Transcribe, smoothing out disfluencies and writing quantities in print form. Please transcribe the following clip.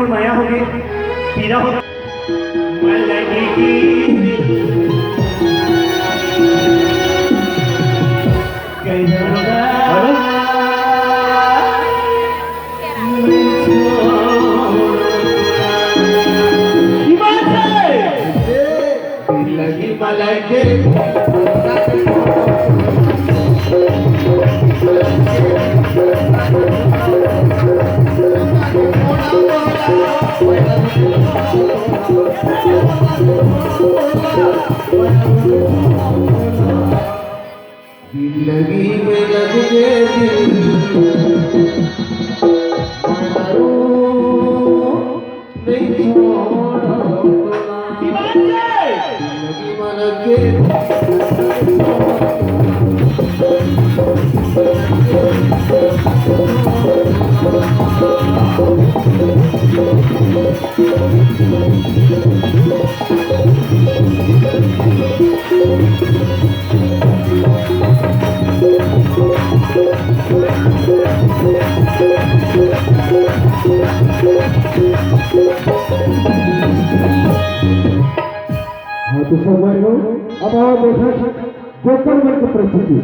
माया होगी, पीड़ा होगी, मन लगेगी। लगी मलके जिंदगी में लग गए नहीं छोड़ा जिंदगी में लग गए हाँ तो सब अब देखा जोकर वर्ग परिस्थिति।